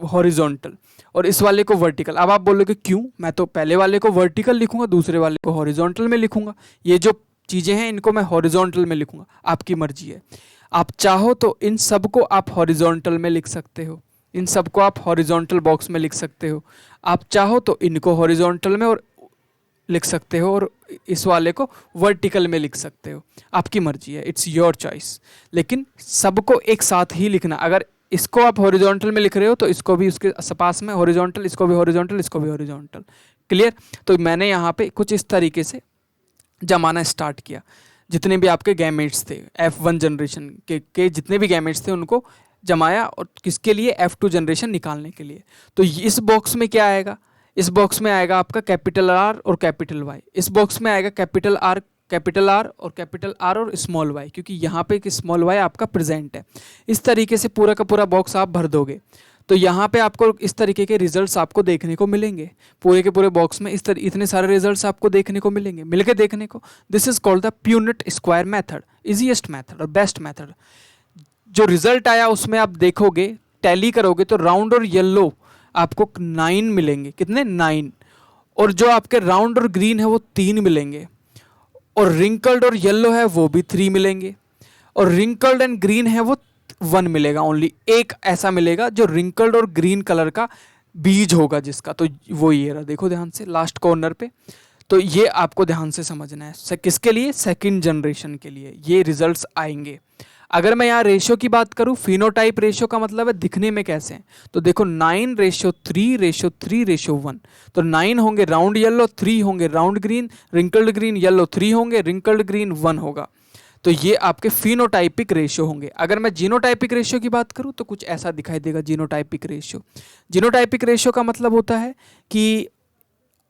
हॉरिजॉन्टल और इस वाले को वर्टिकल। अब आप बोलोगे क्यों? मैं तो पहले वाले को वर्टिकल लिखूंगा, दूसरे वाले को हॉरिजॉन्टल में लिखूंगा। ये जो चीज़ें हैं इनको मैं हॉरिजॉन्टल में लिखूंगा, आपकी मर्जी है। आप चाहो तो इन सबको आप हॉरिजॉन्टल में लिख सकते हो, इन सबको आप हॉरिजॉन्टल बॉक्स में लिख सकते हो। आप चाहो तो इनको हॉरिजॉन्टल में और लिख सकते हो और इस वाले को वर्टिकल में लिख सकते हो, आपकी मर्जी है, इट्स योर चॉइस। लेकिन सबको एक साथ ही लिखना। अगर इसको आप हॉरिजॉन्टल में लिख रहे हो तो इसको भी उसके पास में हॉरिजॉन्टल, इसको भी हॉरिजॉन्टल, इसको भी हॉरिजॉन्टल। क्लियर? तो मैंने यहाँ पे कुछ इस तरीके से जमाना स्टार्ट किया। जितने भी आपके गैमेट्स थे F1 जनरेशन के जितने भी गैमेट्स थे उनको जमाया, और किसके लिए? F2 जनरेशन निकालने के लिए। तो इस बॉक्स में क्या आएगा? इस बॉक्स में आएगा आपका कैपिटल आर और कैपिटल वाई, इस बॉक्स में आएगा कैपिटल आर और कैपिटल आर और स्मॉल वाई, क्योंकि यहाँ पे एक स्मॉल वाई आपका प्रेजेंट है। इस तरीके से पूरा का पूरा बॉक्स आप भर दोगे तो यहाँ पे आपको इस तरीके के रिजल्ट्स आपको देखने को मिलेंगे। पूरे के पूरे बॉक्स में इतने सारे रिजल्ट्स आपको देखने को मिलेंगे, मिलके देखने को। This is called the Punnett square method, easiest method और बेस्ट मेथड। जो रिजल्ट आया उसमें आप देखोगे, टैली करोगे तो राउंड और येलो आपको 9 मिलेंगे। कितने? 9। और जो आपके राउंड और ग्रीन है वो 3 मिलेंगे, और रिंकल्ड और येलो है वो भी 3 मिलेंगे, और रिंकल्ड एंड ग्रीन है वो 1 मिलेगा। ओनली एक ऐसा मिलेगा जो रिंकल्ड और ग्रीन कलर का बीज होगा जिसका, तो वो ये रहा, देखो ध्यान से लास्ट कॉर्नर पे। तो ये आपको ध्यान से समझना है। किसके लिए? सेकंड जनरेशन के लिए ये रिजल्ट्स आएंगे। अगर मैं यहाँ रेशियो की बात करूँ, फिनोटाइप रेशियो का मतलब है दिखने में कैसे हैं, तो देखो 9:3:3:1। तो 9 होंगे राउंड येलो, 3 होंगे round green, wrinkled green yellow 3 होंगे, रिंकल्ड ग्रीन 1 होगा। तो ये आपके फिनोटाइपिक रेशियो होंगे। अगर मैं जीनोटाइपिक रेशियो की बात करूँ तो कुछ ऐसा दिखाई देगा जीनोटाइपिक रेशियो। जीनोटाइपिक रेशियो का मतलब होता है कि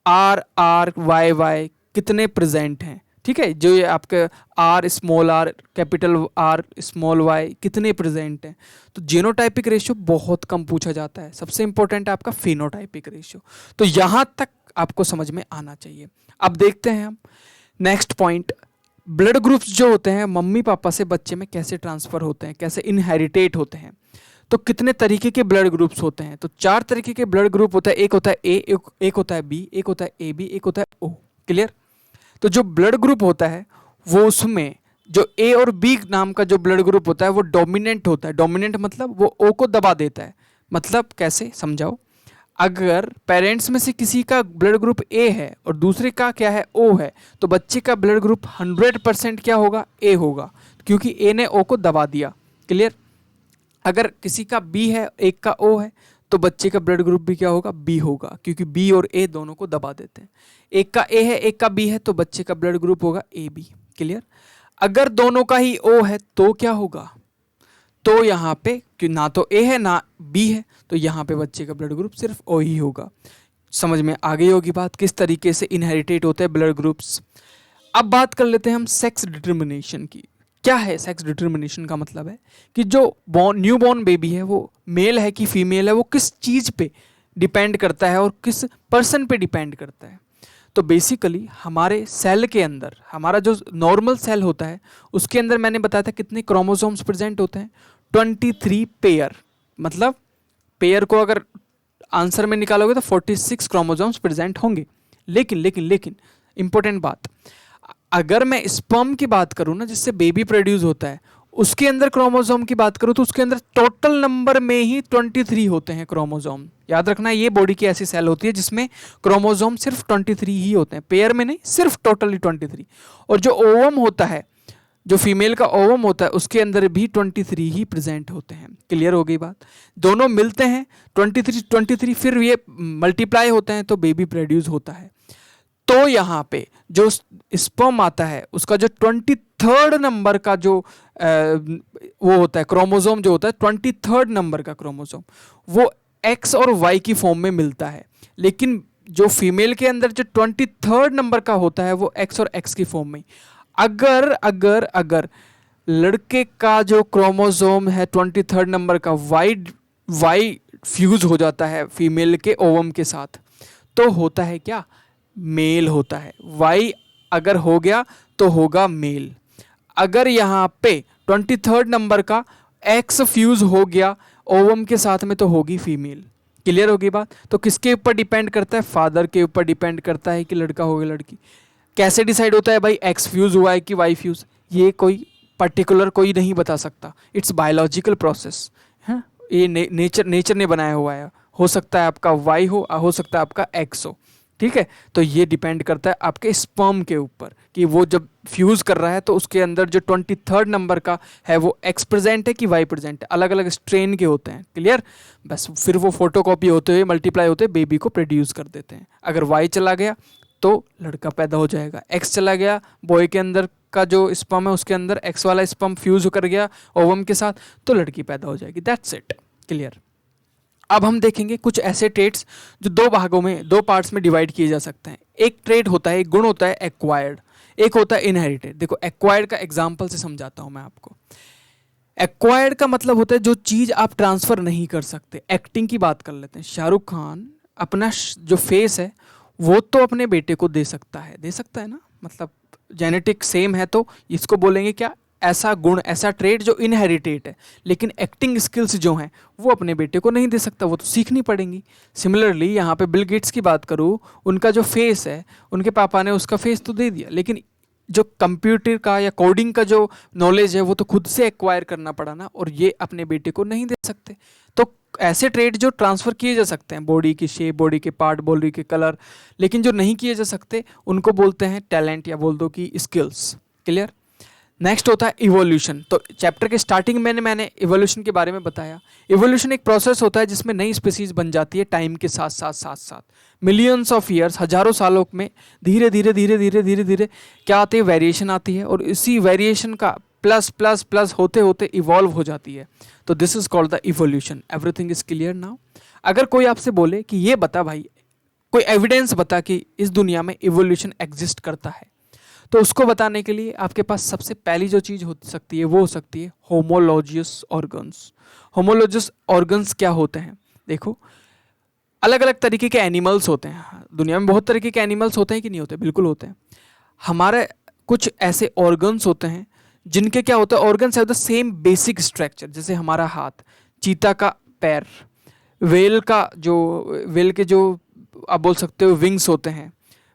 आर आर वाई वाई कितने प्रेजेंट हैं, ठीक है। जो ये आपके R small R capital R small Y कितने प्रेजेंट हैं। तो जीनोटाइपिक रेशियो बहुत कम पूछा जाता है, सबसे इंपॉर्टेंट है आपका फिनोटाइपिक रेशियो। तो यहाँ तक आपको समझ में आना चाहिए। अब देखते हैं हम नेक्स्ट पॉइंट, ब्लड ग्रुप्स जो होते हैं मम्मी पापा से बच्चे में कैसे ट्रांसफ़र होते हैं, कैसे इनहेरिटेट होते हैं। तो कितने तरीके के ब्लड ग्रुप्स होते हैं, तो 4 तरीके के ब्लड ग्रुप होता है। एक होता है ए, एक होता है बी, एक होता है ए बी, एक होता है ओ। क्लियर? तो जो ब्लड ग्रुप होता है वो उसमें जो ए और बी नाम का जो ब्लड ग्रुप होता है वो डोमिनेंट होता है। डोमिनेंट मतलब वो ओ को दबा देता है। मतलब कैसे, समझाओ। अगर पेरेंट्स में से किसी का ब्लड ग्रुप ए है और दूसरे का क्या है, ओ है, तो बच्चे का ब्लड ग्रुप 100% क्या होगा, ए होगा, क्योंकि ए ने ओ को दबा दिया। क्लियर? अगर किसी का बी है, एक का ओ है, तो बच्चे का ब्लड ग्रुप भी क्या होगा, बी होगा, क्योंकि बी और ए दोनों को दबा देते हैं। एक का ए है, एक का बी है, तो बच्चे का ब्लड ग्रुप होगा ए बी। क्लियर? अगर दोनों का ही ओ है तो क्या होगा, तो यहाँ पे कि ना तो ए है ना बी है, तो यहाँ पे बच्चे का ब्लड ग्रुप सिर्फ ओ ही होगा। समझ में आ गई होगी बात, किस तरीके से इनहेरिटेट होते हैं ब्लड ग्रुप्स। अब बात कर लेते हैं हम सेक्स डिटर्मिनेशन की। क्या है सेक्स डिटर्मिनेशन का मतलब है कि जो न्यू बॉर्न बेबी है वो मेल है कि फीमेल है, वो किस चीज़ पे डिपेंड करता है और किस पर्सन पे डिपेंड करता है। तो बेसिकली हमारे सेल के अंदर, हमारा जो नॉर्मल सेल होता है उसके अंदर मैंने बताया था कितने क्रोमोसोम्स प्रेजेंट होते हैं, 23 पेयर। मतलब पेयर को अगर आंसर में निकालोगे तो 46 क्रोमोसोम्स प्रेजेंट होंगे। लेकिन लेकिन लेकिन इंपॉर्टेंट बात, अगर मैं स्पर्म की बात करूं ना, जिससे बेबी प्रोड्यूस होता है, उसके अंदर क्रोमोसोम की बात करूं तो उसके अंदर टोटल नंबर में ही 23 होते हैं क्रोमोसोम। याद रखना, ये बॉडी की ऐसी सेल होती है जिसमें क्रोमोसोम सिर्फ 23 ही होते हैं, पेयर में नहीं, सिर्फ टोटली 23। और जो ओवम होता है, जो फीमेल का ओवम होता है, उसके अंदर भी 23 ही प्रेजेंट होते हैं। क्लियर हो गई बात? दोनों मिलते हैं 23, फिर ये मल्टीप्लाई होते हैं तो बेबी प्रोड्यूस होता है। तो यहाँ पे जो स्पर्म आता है उसका जो 23rd नंबर का जो वो होता है क्रोमोसोम, जो होता है 23rd नंबर का क्रोमोसोम, वो एक्स और वाई की फॉर्म में मिलता है। लेकिन जो फीमेल के अंदर जो 23rd नंबर का होता है वो एक्स और एक्स की फॉर्म में। अगर अगर अगर लड़के का जो क्रोमोसोम है 23rd नंबर का वाई फ्यूज हो जाता है फीमेल के ओवम के साथ, तो होता है क्या, मेल होता है। वाई अगर हो गया तो होगा मेल। अगर यहाँ पे 23rd नंबर का एक्स फ्यूज हो गया ओवम के साथ में तो होगी फीमेल। क्लियर होगी बात? तो किसके ऊपर डिपेंड करता है, फादर के ऊपर डिपेंड करता है कि लड़का हो गया लड़की। कैसे डिसाइड होता है भाई एक्स फ्यूज हुआ है कि वाई फ्यूज, ये कोई पर्टिकुलर कोई नहीं बता सकता, इट्स बायोलॉजिकल प्रोसेस है, ये नेचर ने बनाया हुआ है। हो सकता है आपका वाई हो सकता है आपका एक्स हो, ठीक है। तो ये डिपेंड करता है आपके स्पर्म के ऊपर कि वो जब फ्यूज कर रहा है तो उसके अंदर जो 23rd नंबर का है वो एक्स प्रेजेंट है कि वाई प्रेजेंट है। अलग अलग स्ट्रेन के होते हैं। क्लियर? बस फिर वो फोटोकॉपी होते हुए मल्टीप्लाई होते हुए बेबी को प्रोड्यूस कर देते हैं। अगर वाई चला गया तो लड़का पैदा हो जाएगा, एक्स चला गया, बॉय के अंदर का जो स्पर्म है उसके अंदर एक्स वाला स्पर्म फ्यूज कर गया ओवम के साथ, तो लड़की पैदा हो जाएगी। That's it. क्लियर? अब हम देखेंगे कुछ ऐसे ट्रेड्स जो दो भागों में, दो पार्ट्स में डिवाइड किए जा सकते हैं। एक ट्रेड होता है, एक गुण होता है एक्वायर्ड, एक होता है इनहेरिटेड। देखो एक्वायर्ड का एग्जांपल से समझाता हूं मैं आपको। एक्वायर्ड का मतलब होता है जो चीज आप ट्रांसफर नहीं कर सकते। एक्टिंग की बात कर लेते हैं, शाहरुख खान अपना जो फेस है वो तो अपने बेटे को दे सकता है, दे सकता है ना, मतलब जेनेटिक सेम है तो इसको बोलेंगे क्या, ऐसा गुण, ऐसा ट्रेड जो इनहेरिटेड है। लेकिन एक्टिंग स्किल्स जो हैं वो अपने बेटे को नहीं दे सकता, वो तो सीखनी पड़ेंगी। सिमिलरली यहाँ पे बिल गेट्स की बात करूँ, उनका जो फेस है, उनके पापा ने उसका फेस तो दे दिया, लेकिन जो कंप्यूटर का या कोडिंग का जो नॉलेज है वो तो खुद से एक्वायर करना पड़ा ना, और ये अपने बेटे को नहीं दे सकते। तो ऐसे ट्रेड जो ट्रांसफ़र किए जा सकते हैं, बॉडी की शेप, बॉडी के पार्ट, बॉडी के कलर, लेकिन जो नहीं किए जा सकते उनको बोलते हैं टैलेंट, या बोल दो कि स्किल्स। क्लियर। नेक्स्ट होता है इवोल्यूशन। तो चैप्टर के स्टार्टिंग में मैंने इवोल्यूशन के बारे में बताया। इवोल्यूशन एक प्रोसेस होता है जिसमें नई स्पीसीज बन जाती है टाइम के साथ साथ साथ साथ। मिलियंस ऑफ ईयर्स, हजारों सालों में धीरे धीरे धीरे धीरे धीरे धीरे क्या आती है, वेरिएशन आती है, और इसी वेरिएशन का प्लस प्लस प्लस होते होते इवॉल्व हो जाती है। तो this is called the evolution. Everything is clear now. अगर कोई आपसे बोले कि ये बता भाई, कोई एविडेंस बता कि इस दुनिया में इवोल्यूशन एग्जिस्ट करता है, तो उसको बताने के लिए आपके पास सबसे पहली जो चीज़ हो सकती है वो हो सकती है होमोलॉजियस ऑर्गन्स। होमोलॉजियस ऑर्गन्स क्या होते हैं? देखो, अलग अलग तरीके के एनिमल्स होते हैं दुनिया में। बहुत तरीके के एनिमल्स होते हैं कि नहीं होते? बिल्कुल होते हैं। हमारे कुछ ऐसे ऑर्गन्स होते हैं जिनके क्या होता है, organs have the same basic structure. जैसे हमारा हाथ, चीता का पैर, वेल के जो आप बोल सकते हो विंग्स होते हैं,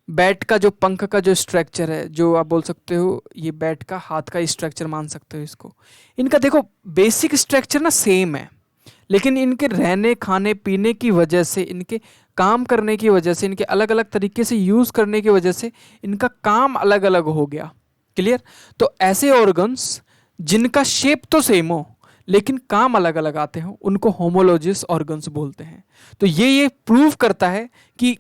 बैट का जो पंख का जो स्ट्रक्चर है, जो आप बोल सकते हो ये बैट का हाथ का स्ट्रक्चर मान सकते हो इसको। इनका देखो बेसिक स्ट्रक्चर ना सेम है, लेकिन इनके रहने खाने पीने की वजह से, इनके काम करने की वजह से, इनके अलग अलग तरीके से यूज़ करने की वजह से इनका काम अलग अलग हो गया। क्लियर। तो ऐसे ऑर्गन्स जिनका शेप तो सेम हो लेकिन काम अलग अलग आते हो उनको होमोलॉजियस ऑर्गन्स बोलते हैं। तो ये प्रूव करता है कि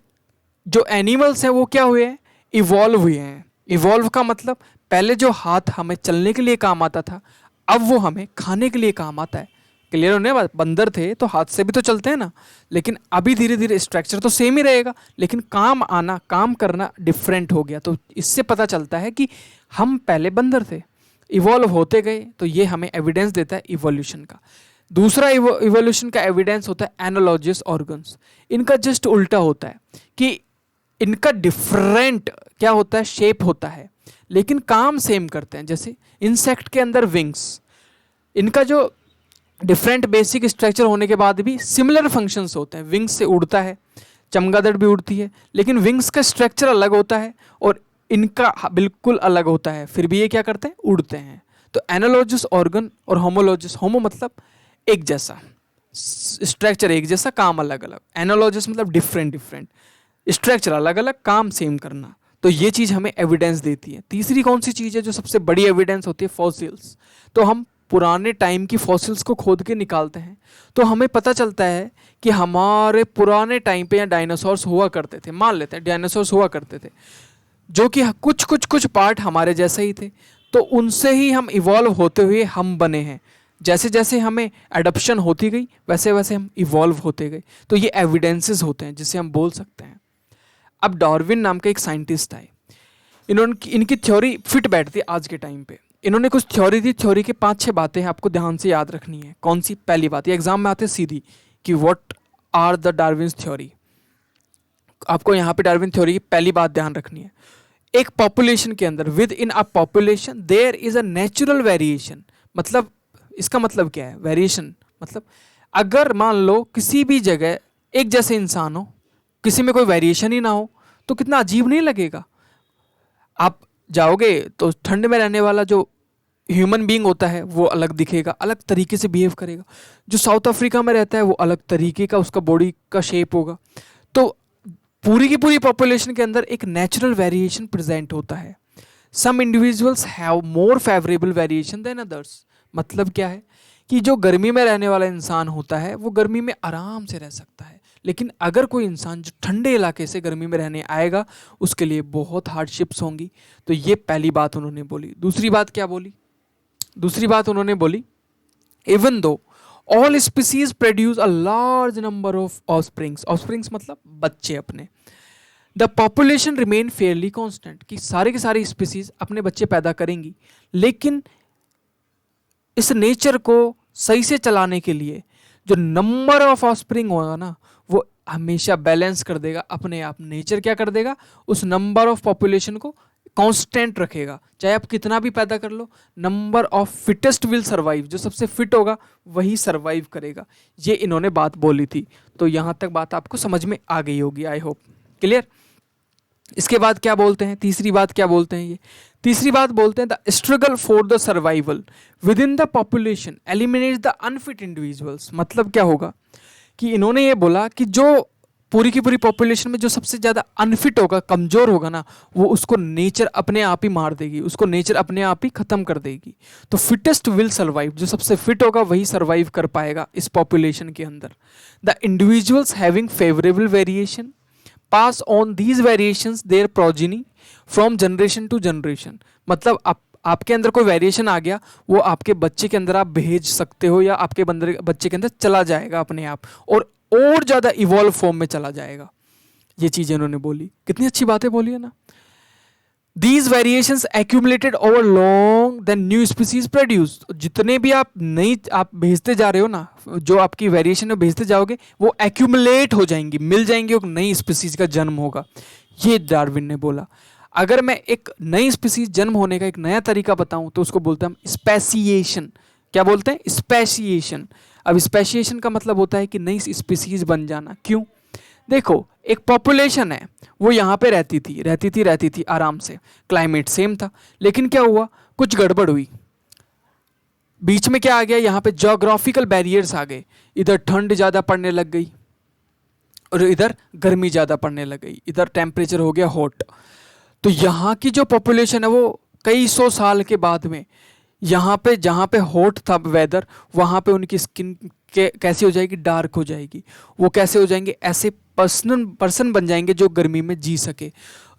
जो एनिमल्स हैं वो क्या हुए हैं, इवॉल्व हुए हैं। इवॉल्व का मतलब पहले जो हाथ हमें चलने के लिए काम आता था, अब वो हमें खाने के लिए काम आता है। क्लियर होने बात? बंदर थे तो हाथ से भी तो चलते हैं ना, लेकिन अभी धीरे धीरे स्ट्रक्चर तो सेम ही रहेगा, लेकिन काम करना डिफरेंट हो गया। तो इससे पता चलता है कि हम पहले बंदर थे, इवॉल्व होते गए। तो ये हमें एविडेंस देता है इवोल्यूशन का। दूसरा इवोल्यूशन का एविडेंस होता है एनालॉजियस ऑर्गन्स। इनका जस्ट उल्टा होता है कि इनका डिफरेंट क्या होता है, शेप होता है, लेकिन काम सेम करते हैं। जैसे इंसेक्ट के अंदर विंग्स, इनका जो डिफरेंट बेसिक स्ट्रक्चर होने के बाद भी सिमिलर फंक्शंस होते हैं। विंग्स से उड़ता है, चमगादड़ भी उड़ती है, लेकिन विंग्स का स्ट्रक्चर अलग होता है और इनका बिल्कुल अलग होता है, फिर भी ये क्या करते हैं, उड़ते हैं। तो एनालॉजियस ऑर्गन और होमोलॉजियस, होमो मतलब एक जैसा, स्ट्रक्चर एक जैसा, काम अलग अलग। एनालॉजियस मतलब डिफरेंट डिफरेंट, स्ट्रक्चर अलग अलग, काम सेम करना। तो ये चीज़ हमें एविडेंस देती है। तीसरी कौन सी चीज़ है जो सबसे बड़ी एविडेंस होती है? फॉसिल्स। तो हम पुराने टाइम की फॉसिल्स को खोद के निकालते हैं तो हमें पता चलता है कि हमारे पुराने टाइम पे या डायनासोर्स हुआ करते थे, मान लेते हैं डायनासोर्स हुआ करते थे, जो कि कुछ पार्ट हमारे जैसे ही थे। तो उनसे ही हम इवॉल्व होते हुए हम बने हैं। जैसे जैसे हमें एडप्शन होती गई वैसे वैसे हम इवॉल्व होते गए। तो ये एविडेंसेस होते हैं जिसे हम बोल सकते हैं। अब डार्विन नाम का एक साइंटिस्ट आए, इनकी थ्योरी फिट बैठती है आज के टाइम पे। इन्होंने कुछ थ्योरी दी, थ्योरी के 5-6 बातें हैं, आपको ध्यान से याद रखनी है। कौन सी? पहली बात, ये एग्जाम में आते हैं सीधी कि what are the Darwin's theory. आपको यहाँ पे डार्विन थ्योरी की पहली बात ध्यान रखनी है। एक पॉपुलेशन के अंदर, within a population there is a natural variation. मतलब इसका मतलब क्या है? वेरिएशन मतलब अगर मान लो किसी भी जगह एक जैसे इंसान हो, किसी में कोई वेरिएशन ही ना हो, तो कितना अजीब नहीं लगेगा? आप जाओगे तो ठंड में रहने वाला जो ह्यूमन बीइंग होता है वो अलग दिखेगा, अलग तरीके से बिहेव करेगा। जो साउथ अफ्रीका में रहता है वो अलग तरीके का उसका बॉडी का शेप होगा। तो पूरी की पूरी पॉपुलेशन के अंदर एक नेचुरल वेरिएशन प्रेजेंट होता है। Some individuals have more favourable variation than others. मतलब क्या है कि जो गर्मी में रहने वाला इंसान होता है वो गर्मी में आराम से रह सकता है, लेकिन अगर कोई इंसान जो ठंडे इलाके से गर्मी में रहने आएगा उसके लिए बहुत हार्डशिप्स होंगी। तो ये पहली बात उन्होंने बोली। दूसरी बात क्या बोली? दूसरी बात उन्होंने बोली, even though all species produce a large number of offsprings, offsprings मतलब बच्चे अपने। The population remain Fairlie constant, कि सारे के सारे स्पीसीज अपने बच्चे पैदा करेंगी, लेकिन इस नेचर को सही से चलाने के लिए जो नंबर ऑफ ऑफस्प्रिंग होगा ना, वो हमेशा बैलेंस कर देगा अपने आप। नेचर क्या कर देगा, उस नंबर ऑफ पॉपुलेशन को कांस्टेंट रखेगा, चाहे आप कितना भी पैदा कर लो। Number of fittest will survive, जो सबसे फिट होगा वही सर्वाइव करेगा। ये इन्होंने बात बोली थी। तो यहां तक बात आपको समझ में आ गई होगी, आई होप। क्लियर। इसके बाद क्या बोलते हैं, तीसरी बात क्या बोलते हैं ये, तीसरी बात बोलते हैं the struggle for the survival with in the population eliminates the unfit individuals. मतलब क्या होगा कि इन्होंने ये बोला कि जो पूरी की पूरी पॉपुलेशन में जो सबसे ज़्यादा अनफिट होगा, कमज़ोर होगा ना, वो उसको नेचर अपने आप ही मार देगी, उसको नेचर अपने आप ही ख़त्म कर देगी। तो फिटेस्ट विल सर्वाइव, जो सबसे फिट होगा वही सर्वाइव कर पाएगा इस पॉपुलेशन के अंदर। The individuals having favourable variation pass on these variations their progeny from generation to generation. मतलब आपके अंदर कोई वेरिएशन आ गया, वो आपके बच्चे के अंदर आप भेज सकते हो, या आपके बच्चे के अंदर चला जाएगा अपने आप, और ज़्यादा इवॉल्व फॉर्म में चला जाएगा। ये चीज़ें उन्होंने बोली, कितनी अच्छी बातें बोली है ना। These variations accumulated over long then new species produce. जितने भी आप भेजते जा रहे हो ना, जो आपकी वेरिएशन में भेजते जाओगे, वो एक्यूमुलेट हो जाएंगी, मिल जाएंगी, एक नई स्पीसीज का जन्म होगा। ये डार्विन ने बोला। अगर मैं एक नई स्पीसीज जन्म होने का एक नया तरीका बताऊं तो उसको बोलते हैं हम स्पेसिएशन। क्या बोलते हैं, स्पेसिएशन। अब स्पेसिएशन का मतलब होता है कि नई स्पीसीज बन जाना। क्यों, देखो एक पॉपुलेशन है, वो यहाँ पे रहती थी आराम से, क्लाइमेट सेम था, लेकिन क्या हुआ, कुछ गड़बड़ हुई, बीच में क्या आ गया, यहाँ पे ज्योग्राफिकल बैरियर्स आ गए। इधर ठंड ज़्यादा पड़ने लग गई और इधर गर्मी ज़्यादा पड़ने लग गई, इधर टेम्परेचर हो गया हॉट। तो यहाँ की जो पॉपुलेशन है वो कई सौ साल के बाद में यहाँ पे, जहाँ पे हॉट था वेदर, वहाँ पे उनकी स्किन कैसी हो जाएगी, डार्क हो जाएगी। वो कैसे हो जाएंगे, ऐसे पर्सन बन जाएंगे जो गर्मी में जी सके।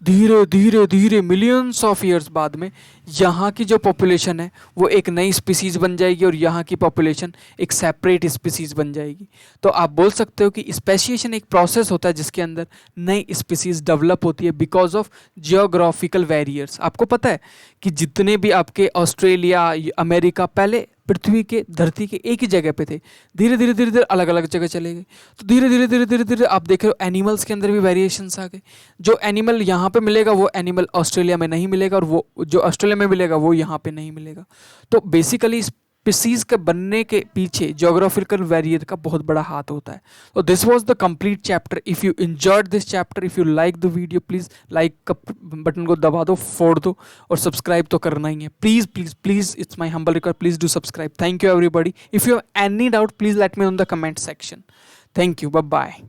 धीरे धीरे धीरे मिलियंस ऑफ ईयर्स बाद में यहाँ की जो पॉपुलेशन है वो एक नई स्पीसीज बन जाएगी, और यहाँ की पॉपुलेशन एक सेपरेट स्पीसीज बन जाएगी। तो आप बोल सकते हो कि स्पेशिएशन एक प्रोसेस होता है जिसके अंदर नई स्पीसीज डेवलप होती है बिकॉज ऑफ जियोग्राफिकल बैरियर्स। आपको पता है कि जितने भी आपके ऑस्ट्रेलिया, अमेरिका, पहले पृथ्वी के, धरती के एक ही जगह पे थे, धीरे धीरे धीरे धीरे अलग अलग जगह चले गए। तो धीरे धीरे धीरे धीरे धीरे आप देख रहे हो एनिमल्स के अंदर भी वेरिएशंस आ गए। जो एनिमल यहाँ पे मिलेगा वो एनिमल ऑस्ट्रेलिया में नहीं मिलेगा, और वो जो ऑस्ट्रेलिया में मिलेगा वो यहाँ पे नहीं मिलेगा। तो बेसिकली स्पीसीज के बनने के पीछे ज्योग्राफिकल बैरियर का बहुत बड़ा हाथ होता है। तो this was the complete chapter. If you enjoyed this chapter, if you like the video, please like का बटन को दबा दो, फोड़ दो, और सब्सक्राइब तो करना ही है। Please please please, it's my humble request, please do subscribe. Thank you everybody. If you have any doubt, please let me in the comment section. Thank you, bye bye.